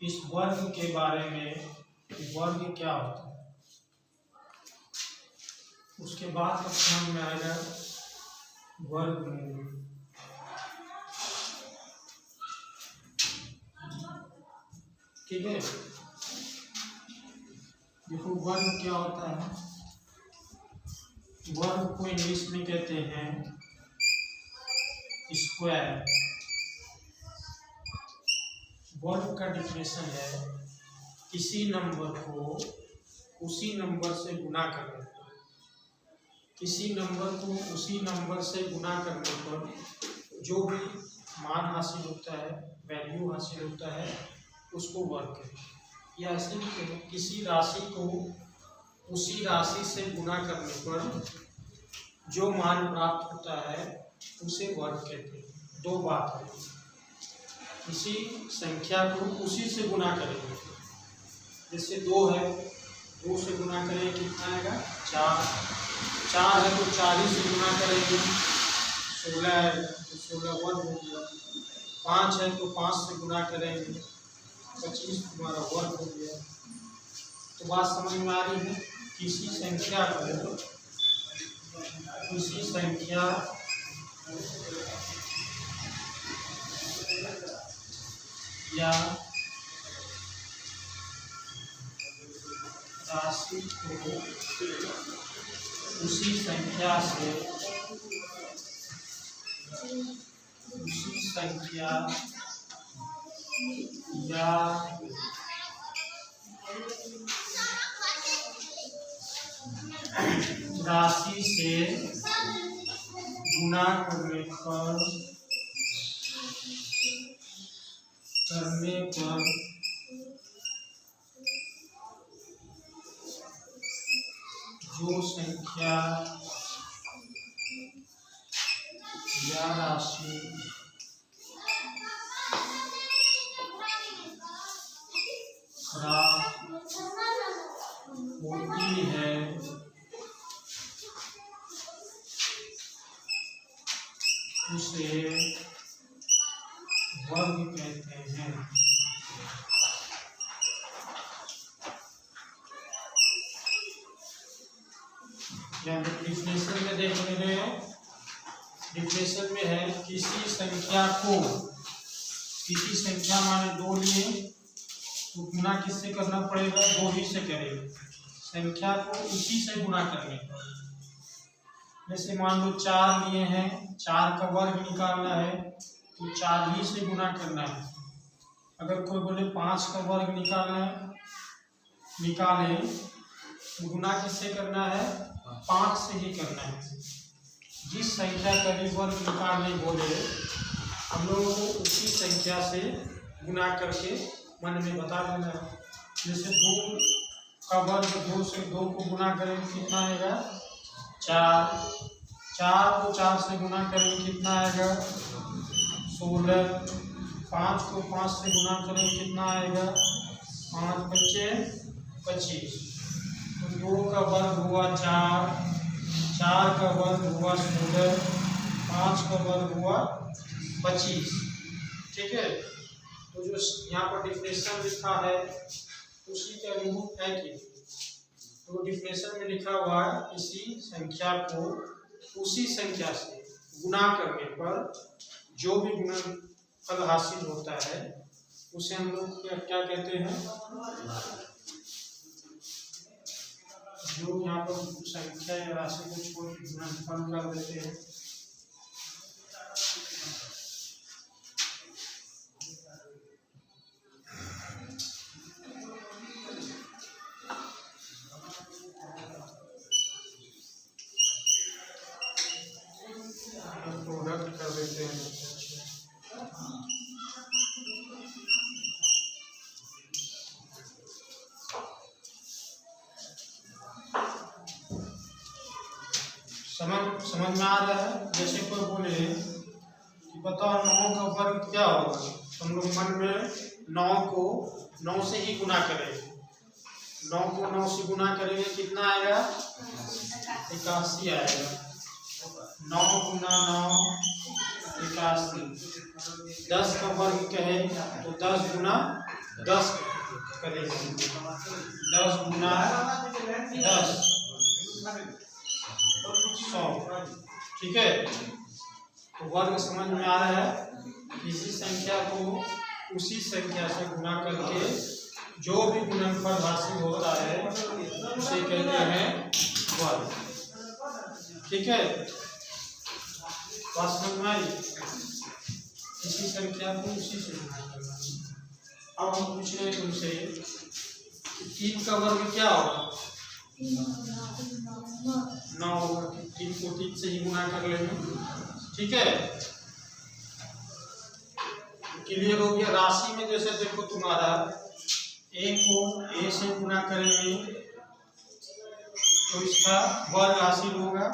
इस वर्ग के बारे में, वर्ग क्या होता है, उसके बाद तक समझ में आएगा वर्गमूल। ठीक है, देखो वर्ग क्या होता है। वर्ग को इंग्लिश में कहते हैं स्क्वायर। वर्ग का डिफिनेशन है किसी नंबर को उसी नंबर से गुना करने पर, किसी नंबर को उसी नंबर से गुना करने पर जो भी मान हासिल होता है, वैल्यू हासिल होता है, उसको वर्ग कहते हैं। या ऐसे भी कहें, किसी राशि को उसी राशि से गुना करने पर जो मान प्राप्त होता है उसे वर्ग कहते हैं। दो बात है, किसी संख्या को उसी से गुना करेंगे, जैसे 2 है, 2 से गुना करेंगे कितना आएगा 4, 4 है तो 4 ही से गुना करेंगे 16 है तो 16 वर्ग हो गया, 5 है तो 5 से गुना करेंगे 25 तुम्हारा वर्ग हो गया। तो बात समझ में आ रही है, किसी संख्या को, किसी संख्या या राशि को उसी संख्या से, उसी संख्या या राशि से गुना करने पर जो संख्या या राशि खराब होती है उसे वर्ग कहते हैं। डिफिनेशन में देख रहे हो, डिफिनेशन में है किसी संख्या को, किसी संख्या माने 2 लिए तो गुना किससे करना पड़ेगा, 2 ही से करेंगे, संख्या को उसी से गुना करने पर। जैसे मान लो 4 लिए हैं, 4 का वर्ग निकालना है तो 4 ही से गुना करना है। अगर कोई बोले 5 का वर्ग निकालना है, निकाले तो गुना किससे करना है, 5 से ही करना है। जिस संख्या का भी वर्ग निकालने बोले हम लोगों को उसी संख्या से गुना करके मन में बता देना है। जैसे 2 का वर्ग 2 से 2 को गुना करेंगे कितना आएगा 4, 4 को 4 से गुना करेंगे कितना आएगा 16, 5 को 5 से गुना करेंगे कितना आएगा 5 बच्चे 25। तो 2 का वर्ग हुआ 4, 4 का वर्ग हुआ 16, 5 का वर्ग हुआ 25। ठीक है, तो जो यहाँ पर डिफिनेशन लिखा है उसी के अनुरूप है कि, तो डिफिनेशन में लिखा हुआ है किसी संख्या को उसी संख्या से गुना करने पर जो भी गुणनफल हासिल होता है उसे हम लोग क्या कहते हैं, जो यहाँ पर संख्या या राशि को छोड़ के गुणनफल कर देते हैं। प्रोडक्ट कर देते हैं। समझ में आ रहा है। जैसे कोई बोले कि बताओ 9 का वर्ग क्या होगा, तो हम लोग मन में 9 को 9 से ही गुना करेंगे, 9 को 9 से गुना करेंगे कितना आएगा 81 आएगा। 9 गुना 9 81। 10 का वर्ग कहे तो 10 गुना 10 करेंगे। 10 गुना 10 100। ठीक है, तो वर्ग समझ में आ रहा है। किसी संख्या को उसी संख्या से गुना करके जो भी गुणनफल हासिल होता है उसे कहते हैं वर्ग। ठीक है, बात समझ में आई। किसी संख्या को उसी से गुना करना। अब हम पूछ रहे हैं तुमसे 3 का वर्ग क्या होगा? 9 होगा। 3 को 3 से ही गुना कर लेंगे। ठीक है, क्लियर हो गया। राशि में जैसे देखो तुम्हारा a को a से गुना करेंगे तो इसका वर्ग हासिल होगा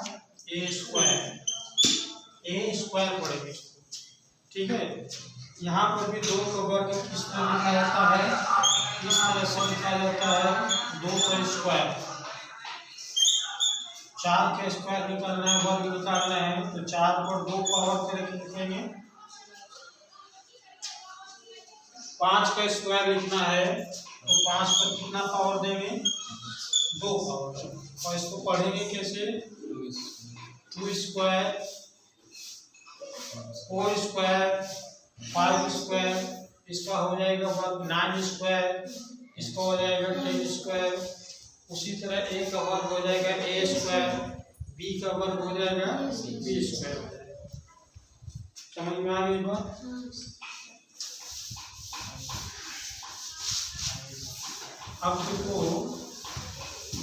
a स्क्वायर पड़ेगा। ठीक है, यहाँ पर भी 2 का वर्ग किस तरह लिखा जाता है? इस तरह से लिखा जाता है 2 का स्क्वायर। 4 का स्क्वायर निकालना है, वर्ग निकालना है, तो 4 पर 2 पावर करके लिखेंगे। 5 का स्क्वायर लिखना है तो 5 पर कितना पावर देंगे? 2 पावर। और इसको पढ़ेंगे कैसे? 2 स्क्वायर 4 स्क्वायर 5 स्क्वायर, इसका हो जाएगा वर्ग 9 स्क्वायर, इसका हो जाएगा 10 स्क्वायर। उसी तरह a का वर्ग हो जाएगा a स्क्वायर, b का वर्ग हो जाएगा b स्क्वायर। समझ में आ गई बात? अब देखो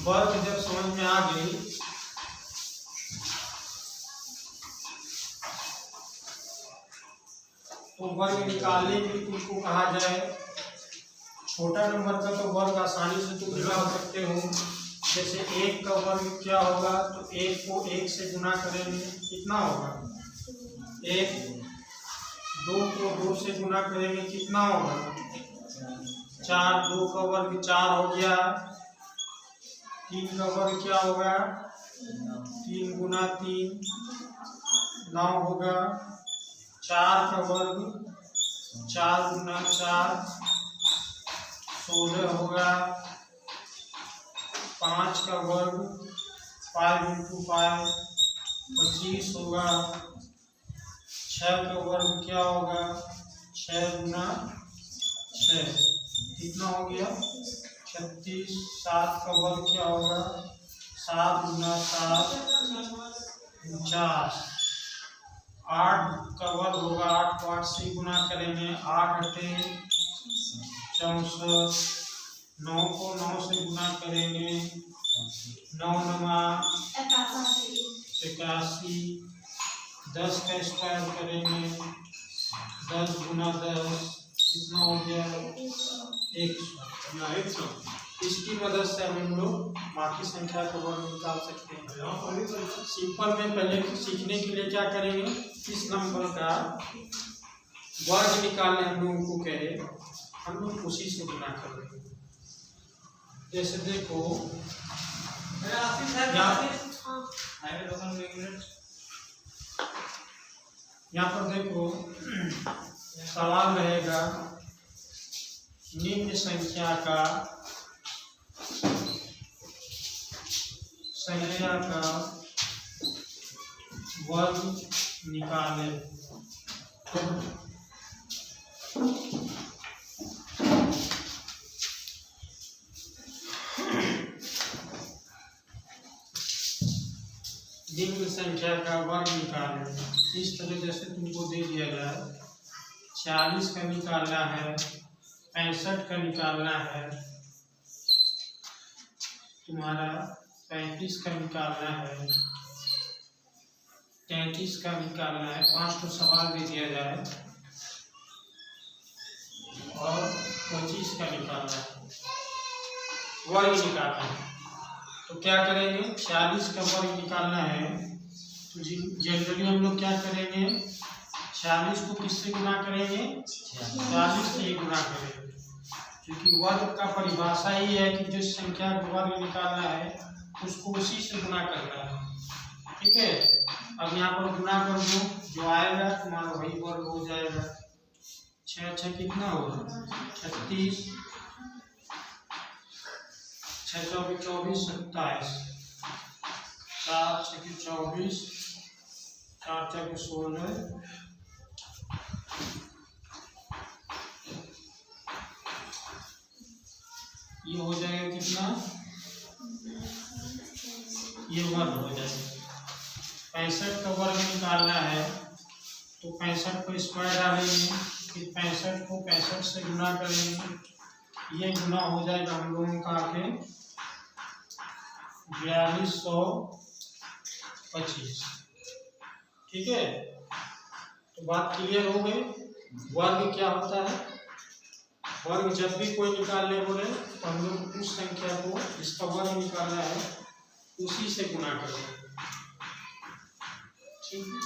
वर्ग जब समझ में आ गई तो वर्ग निकालने के लिए तुमको कहा जाए। छोटा नंबर का तो वर्ग आसानी से तुम निकाल सकते हो। जैसे 1 का वर्ग क्या होगा? तो 1 को 1 से गुना करेंगे, कितना होगा? 1। 2 को 2 से गुना करेंगे, कितना होगा? 4। 2 का वर्ग 4 हो गया। 3 का वर्ग क्या होगा? 3 गुना 3 9 होगा। 4 का वर्ग 4 गुना 4 16 होगा। 5 का वर्ग 5 इंटू 5 25 होगा। 6 का वर्ग क्या होगा? 6 गुना 6 कितना हो गया? 36। 7 का वर्ग क्या होगा? 7 गुना 7 49। 8 का वर्ग होगा 8 को 8 से गुना करेंगे, 8 अठे 64। 9 को 9 से गुना करेंगे, 9 नमा 81। 10 का स्क्वायर करेंगे, 10 गुना 10 कितना हो गया? 100। इसकी मदद से हम लोग बाकी संख्या का वर्ग निकाल सकते हैं। सिंपल में पहले सीखने के लिए क्या करेंगे? इस नंबर का वर्ग निकालने हम लोगों को कहे, हम लोग उसी से गुना कर देंगे। जैसे देखो यहाँ पर देखो सवाल रहेगा निम्न संख्या का वर्ग निकालें। निम्न संख्या का वर्ग निकालें। इस तरह जैसे तुमको दे दिया जाए 40 का निकालना है, 65 का निकालना है, तुम्हारा 35 का निकालना है, 33 का निकालना है। 5 तो सवाल दे दिया जाए और 25 का निकालना है, वर्ग निकालना है। तो क्या करेंगे? 40 का वर्ग निकालना है तो जनरली हम लोग क्या करेंगे? 40 को किससे गुना करेंगे? 40 से ही गुना करेंगे, क्योंकि वर्ग का परिभाषा ही है कि जिस संख्या का वर्ग निकालना है उसको उसी से गुना करना है। ठीक है, अब यहाँ पर गुना कर दो, जो आएगा तुम्हारा वही वर्ग हो जाएगा। 6 6 कितना हुआ 36, 6 24 24 27, 4 6 24, 4 4 16, ये हो जाएगा कितना, ये वर्ग हो जाएगा। 65 का वर्ग निकालना है तो 65 को स्क्वायर डालेंगे, फिर 65 को 65 से गुना करेंगे, ये गुना हो जाएगा हम लोगों का आके 4225। ठीक है, तो बात क्लियर हो गई। वर्ग क्या होता है, वर्ग जब भी कोई निकालने बोले तो हम लोग उस संख्या को जिसका वर्ग निकालना है उसी से गुना करेंगे। ठीक है,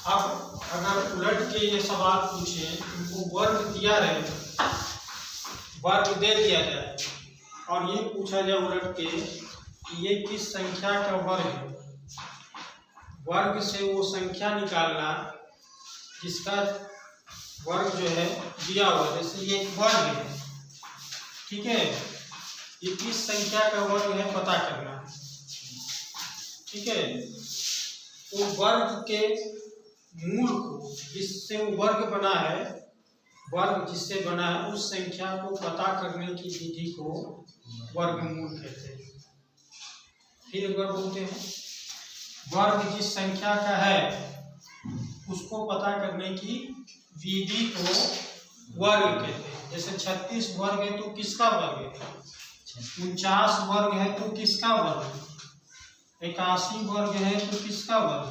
अब अगर उलट के ये सवाल पूछे, उनको वर्ग दिया रहे, वर्ग दे दिया जाए और ये पूछा जाए उलट के कि ये किस संख्या का वर्ग है, वर्ग से वो संख्या निकालना जिसका वर्ग जो है दिया हुआ, जैसे ये एक वर्ग है, ठीक है, ये किस संख्या का वर्ग है पता करना। ठीक है, तो वर्ग के मूल को, जिससे वर्ग बना है, वर्ग जिससे बना है उस संख्या को पता करने की विधि को वर्गमूल कहते हैं। फिर एक बार बोलते हैं, वर्ग जिस संख्या का है उसको पता करने की विधि को वर्ग कहते हैं। जैसे 36 वर्ग है तो किसका वर्ग है, 49 वर्ग है तो किसका वर्ग, 81 वर्ग है तो किसका वर्ग,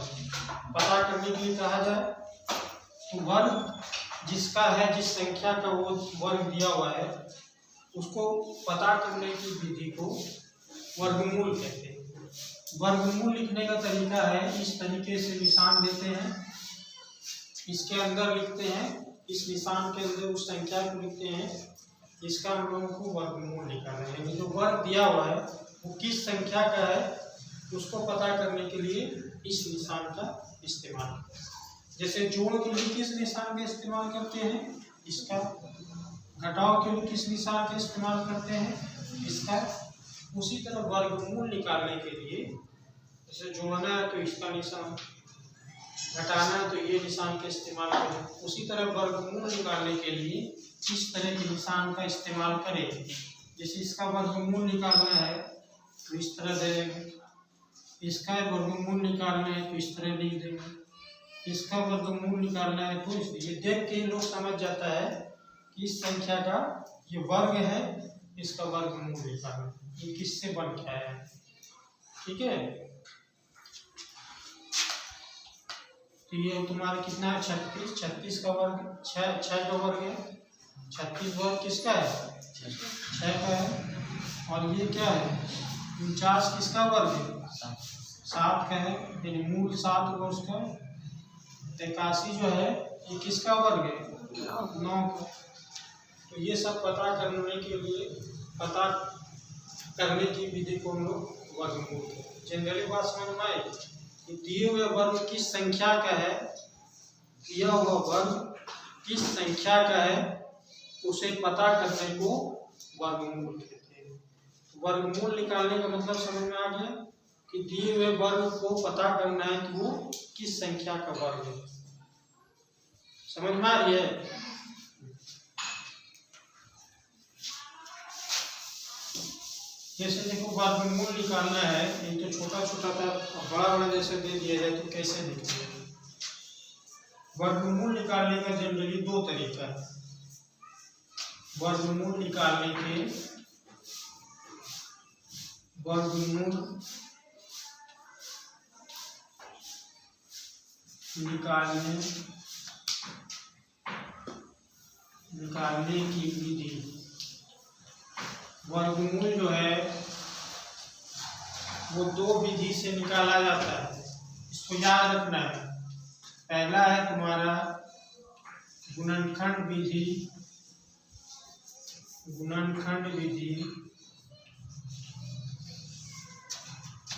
पता करने के लिए कहा जाए तो वर्ग जिसका है, जिस संख्या का वो वर्ग दिया हुआ है उसको पता करने की विधि को वर्गमूल कहते हैं। वर्गमूल लिखने का तरीका है, इस तरीके से निशान देते हैं, इसके अंदर लिखते हैं, इस निशान के अंदर उस संख्या को लिखते हैं, इसका हम लोगों को वर्गमूल निकालना है। जो वर्ग दिया हुआ है वो किस संख्या का है उसको पता करने के लिए इस निशान का इस्तेमाल। जैसे जोड़ के लिए किस निशान का इस्तेमाल करते हैं, इसका, घटाव के लिए किस निशान का इस्तेमाल करते हैं, इसका। उसी तरह वर्गमूल निकालने के लिए, जैसे जोड़ना है तो इसका निशान, घटाना है तो ये निशान का इस्तेमाल करें। उसी तरह वर्गमूल निकालने के लिए इस तरह के निशान का इस्तेमाल करें। जैसे इसका वर्गमूल निकालना है तो इस तरह दे देंगे, इसका वर्गमूल निकालना है तो इस तरह लिख देंगे, इसका वर्गमूल निकालना है तो ये देख के लोग समझ जाता है कि इस संख्या का ये वर्ग है, इसका वर्गमूल निकालना, ये किससे बन के आया है। ठीक है, तो ये तुम्हारा कितना है 36, 36 का वर्ग 6 का वर्ग है, 36 वर्ग किसका है 6 का है, और ये क्या है 49 किसका वर्ग है 7 का है, यानी मूल 7 होगा उसका। 81 जो है ये किसका वर्ग है 9 का। तो ये सब पता करने के लिए, पता करने की विधि को हम लोग वर्गमूल कहते हैं। जनरली बात समझ में आई कि दिए हुए वर्ग किस संख्या का है, दिया हुआ वर्ग किस संख्या का है उसे पता करने को वर्गमूल कहते हैं। वर्गमूल निकालने का मतलब समझ में आ गया कि दिए हुए वर्ग को पता करना है कि वो किस संख्या का वर्ग है। समझ में आ रही है। जैसे देखो वर्गमूल निकालना है, ये तो छोटा छोटा था, बड़ा बड़ा जैसे दे दिया जाए तो कैसे लिखते हैं। वर्गमूल निकालने का जनरली 2 तरीका है। वर्गमूल निकालने के निकालने की विधि। वर्गमूल जो है वो 2 विधि से निकाला जाता है, इसको याद रखना है। पहला है तुम्हारा गुणनखंड विधि,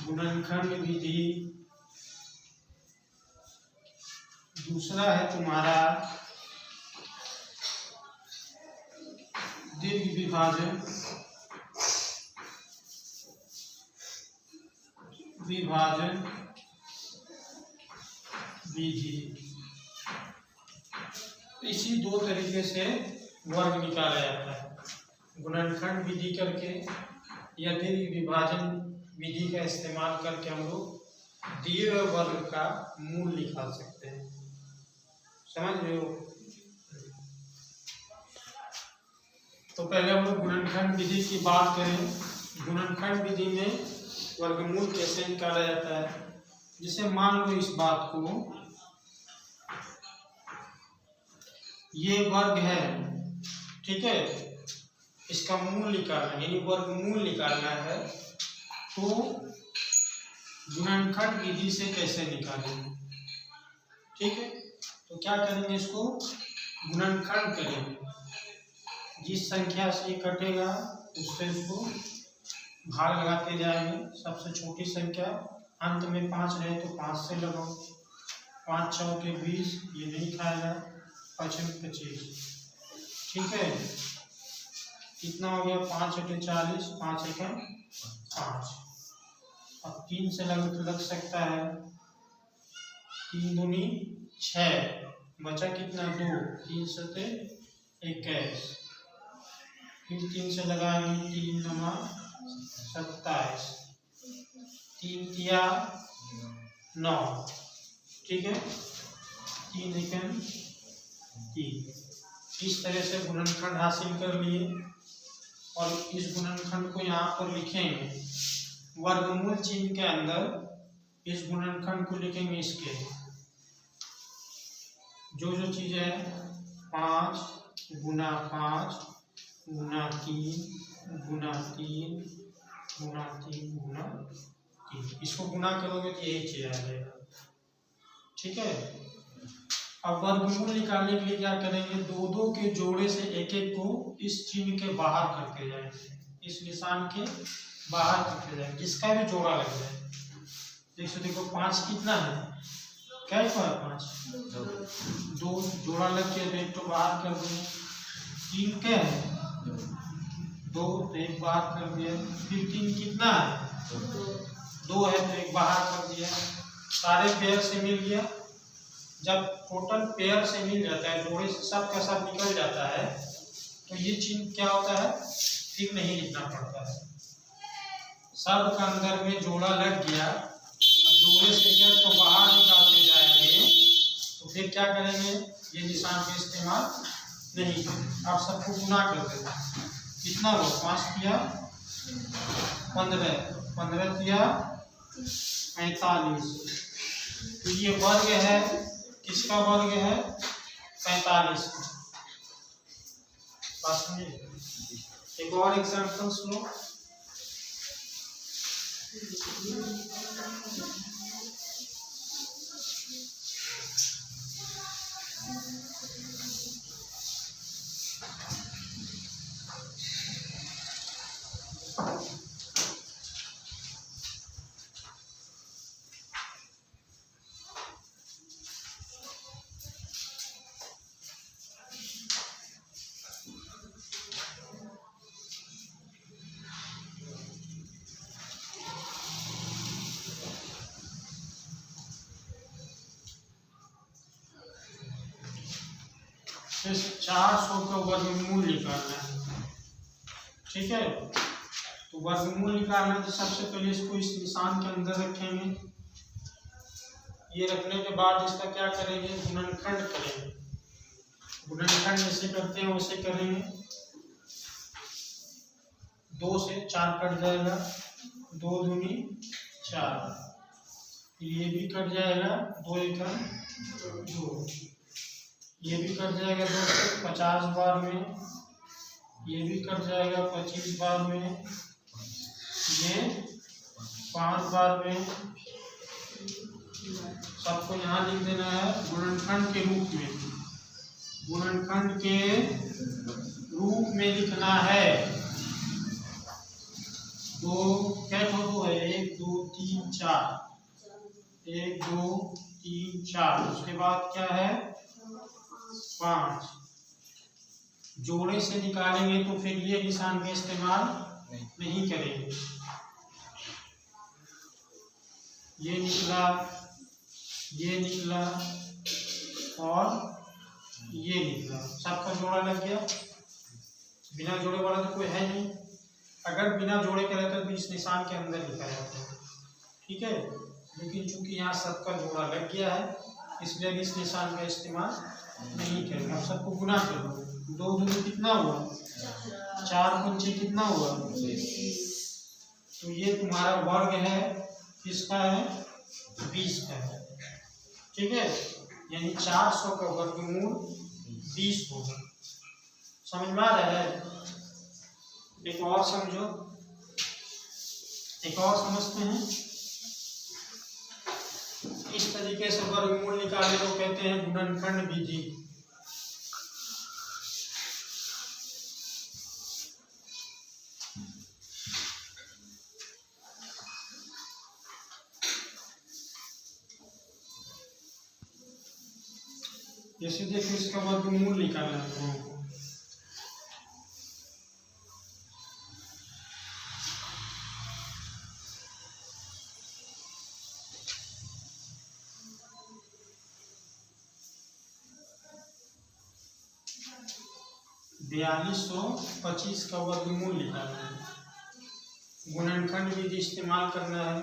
गुणनखंड विधि, दूसरा है तुम्हारा दीर्घ विभाजन विधि। इसी दो तरीके से वर्ग निकाला जाता है, गुणनखंड विधि करके या दीर्घ विभाजन विधि का इस्तेमाल करके हम लोग दिए हुए वर्ग का मूल निकाल सकते हैं। समझ रहे हो? तो पहले हम लोग गुणनखंड विधि की बात करें। गुणनखंड विधि में वर्गमूल कैसे निकाला जाता है। जैसे मान लो इस बात को, ये वर्ग है, ठीक है, इसका मूल निकालना है, यानी वर्गमूल निकालना है, तो गुणनखंड विधि से कैसे निकालेंगे। ठीक है, तो क्या करेंगे, इसको गुणनखंड करेंगे, जिस संख्या से ये कटेगा उससे इसको भाग लगाते जाएंगे। सबसे छोटी संख्या अंत में 5 रहे तो 5 से लगाओ, 5 चौके 20, ये नहीं खाएगा, 5 में 25। ठीक है, कितना हो गया, 5 × 40, 5 × 5। अब 3 से लग सकता है, 3 दूनी 6, बचा कितना 2, 3 7 21, फिर 3 से लगाएंगे, 3 9 27, 3 तिया 9, ठीक है, 3 एकम 3। इस तरह से गुणनखंड हासिल कर लिए और इस गुणनखंड को यहाँ पर लिखेंगे, वर्गमूल चिन्ह के अंदर इस गुणनखंड को लिखेंगे, इसके जो जो चीज है 5 गुना 5 गुना 3 गुना 3 गुना 3 गुना 3, इसको गुना करोगे तो यही चीज आ जाएगा। ठीक है, अब वर्गमूल निकालने के लिए क्या करेंगे, 2-2 के जोड़े से एक एक को इस चिन्ह के बाहर करते जाएंगे, इस निशान के बाहर करते जाएंगे, जिसका भी जोड़ा लग जाए। जैसे देखो 5 कितना है, क्या है 5, 2 जोड़ा लग के एक तो बाहर कर दिए, 3 क्या है 2 तो एक बाहर कर दिया, फिर 3 कितना है 2 है तो एक बाहर कर दिया, सारे पेयर से मिल गया। जब टोटल पेयर से मिल जाता है, जोड़े से सब का सब निकल जाता है, तो ये चिन्ह क्या होता है, फिर नहीं लिखना पड़ता है, सब का अंदर में जोड़ा लग गया। अब जोड़े से क्या तो बाहर निकालते जाएंगे, तो फिर क्या करेंगे, ये निशान का इस्तेमाल नहीं करेंगे। आप सबको गुना कर देते हैं, कितना हो 5 तिया 15, 15 तिया 45, तो ये वर्ग है, किसका वर्ग है 45। एक और एग्जाम्पल सुनो, इस 400 का वर्गमूल निकालना है। ठीक है, तो वर्गमूल निकालना है तो सबसे पहले इसको इस निशान के अंदर रखेंगे। ये रखने के बाद इसका क्या करेंगे, गुणनखंड करेंगे। गुणनखंड जैसे करते हैं वैसे करेंगे, 2 से 4 कट जाएगा, 2 दूनी 4, ये भी कट जाएगा, 2 एकम 2, ये भी कट जाएगा 2 से 50 बार में, ये भी कट जाएगा 25 बार में, ये 5 बार में। सबको यहाँ लिख देना है गुणनखंड के रूप में, गुणनखंड के रूप में लिखना है। दो क्या दो है, 1 2 3 4, 1 2 3 4, उसके बाद क्या है 5। जोड़े से निकालेंगे तो फिर ये निशान का इस्तेमाल नहीं करेंगे। ये निकला, ये निकला और ये निकला, सबका जोड़ा लग गया। बिना जोड़े वाला तो कोई है नहीं, अगर बिना जोड़े का रहता तो इस निशान के अंदर लिखा जाता है, ठीक है। लेकिन चूंकि यहाँ सबका जोड़ा लग गया है इसलिए इस निशान का इस्तेमाल नहीं करेंगे। अब सबको गुना कर लो, 2 दूनी कितना हुआ 4 पंचे कितना हुआ 20। तो ये तुम्हारा वर्ग है, किसका है 20 का है, ठीक है। यानी 400 का वर्गमूल 20 होगा। समझ में आ रहा है? एक और समझो, एक और समझते हैं। इस तरीके से वर्गमूल निकाले को कहते हैं गुणनखंड विधि। जैसे देखो इसका वर्गमूल निकालना है तो 4225 का वर्गमूल निकालना है। गुणनखंड विधि इस्तेमाल करना है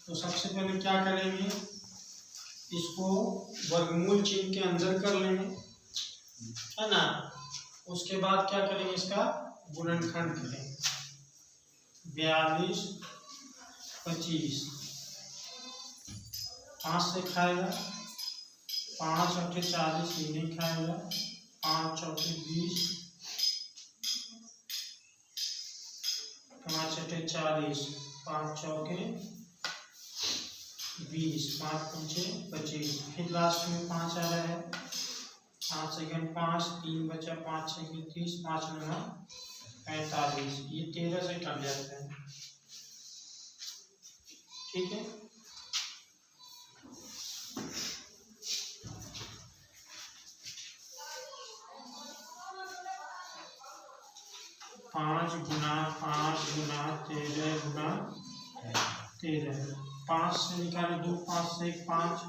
तो सबसे पहले क्या करेंगे, इसको वर्गमूल चिन्ह के अंदर कर लेंगे, है ना। उसके बाद क्या करेंगे, इसका गुणनखंड करेंगे। 42 25 5 से खाएगा, 5 और 40 ये नहीं खाएगा, 5 और 20, 5 और 40, 5 चौके 20, 5 पंचे 25, फिर लास्ट में 5 आ रहा है, 5 सेकंड 5, 3 बचा, 5 सेकंड 30, 5 9 45, ये 13 से कट जाता है, ठीक है। पाँच गुना 13 गुना 13, 5 से निकाले 2, 5 से 1 5,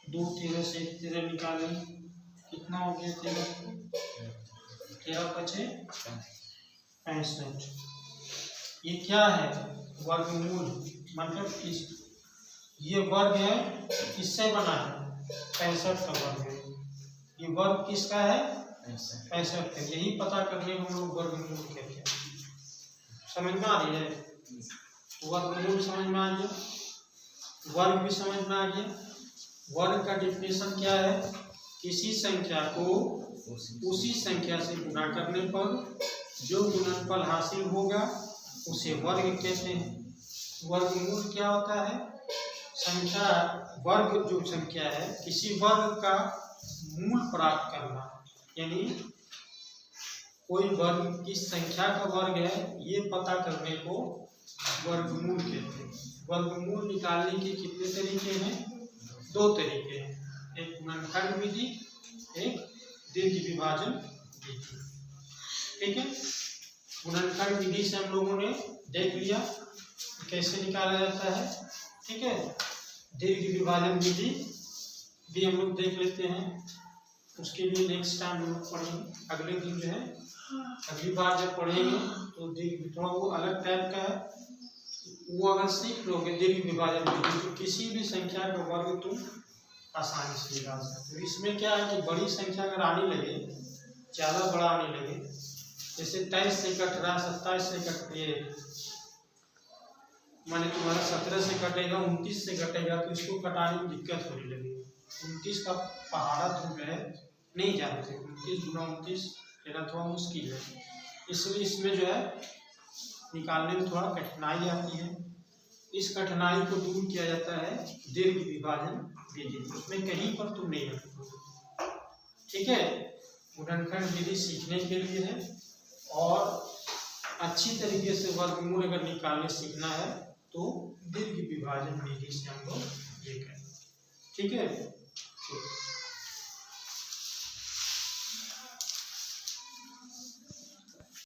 2 13 से 1 13 निकाले, कितना हो गया 13 बचे 65। ये क्या है वर्गमूल, मतलब इस ये वर्ग है, किससे बना है 65 का वर्ग है। ये वर्ग किसका है 65 का, यही पता करने को हम लोग वर्गमूल कहते हैं। समझ में आ रही है? वर्गमूल समझ में आ गया, वर्ग भी समझ में आ गया। वर्ग का डिफिनेशन क्या है, किसी संख्या को उसी संख्या से गुणा करने पर जो गुणनफल हासिल होगा उसे वर्ग कहते हैं। वर्गमूल क्या होता है, संख्या वर्ग जो संख्या है किसी वर्ग का मूल प्राप्त करना, यानी कोई वर्ग किस संख्या का वर्ग है ये पता करने को वर्गमूल कहते हैं। वर्गमूल निकालने के कितने तरीके हैं, 2 तरीके हैं, एक गुणनखंड विधि, एक दीर्घ विभाजन विधि, ठीक है। गुणनखंड विधि से हम लोगों ने देख लिया कैसे निकाला जाता है, ठीक है। दीर्घ विभाजन विधि भी हम लोग देख लेते हैं, उसके लिए नेक्स्ट टाइम हम लोग पढ़ेंगे, अगले दिन जो है अगली बार जब पढ़ेंगे तो दीर्घ थोड़ा वो अलग टाइप का है, वो अगर सीख लोगे दीर्घ विभाजन विधि तो किसी भी संख्या का वर्ग तुम आसानी से निकाल सकते हो। इसमें क्या है कि बड़ी संख्या अगर आने लगे, ज़्यादा बड़ा आने लगे, जैसे 23 से कट रहा, 27 से कट ये माने तुम्हारा 17 से कटेगा, 29 से कटेगा, तो इसको कटाने में दिक्कत होने लगेगी। 29 का पहाड़ा तुम जो है नहीं जानते, 29 गुना 29 लेना थोड़ा मुश्किल है, इसलिए इसमें जो है निकालने में थोड़ा कठिनाई आती है। इस कठिनाई को दूर किया जाता है दीर्घ विभाजन विधि, उसमें कहीं पर तुम नहीं रखोगे, ठीक है। गुणनखंड विधि सीखने के लिए है और अच्छी तरीके से वर्गमूल अगर निकालने सीखना है तो दीर्घ विभाजन विधि से हम लोग ये करें। ठीक है।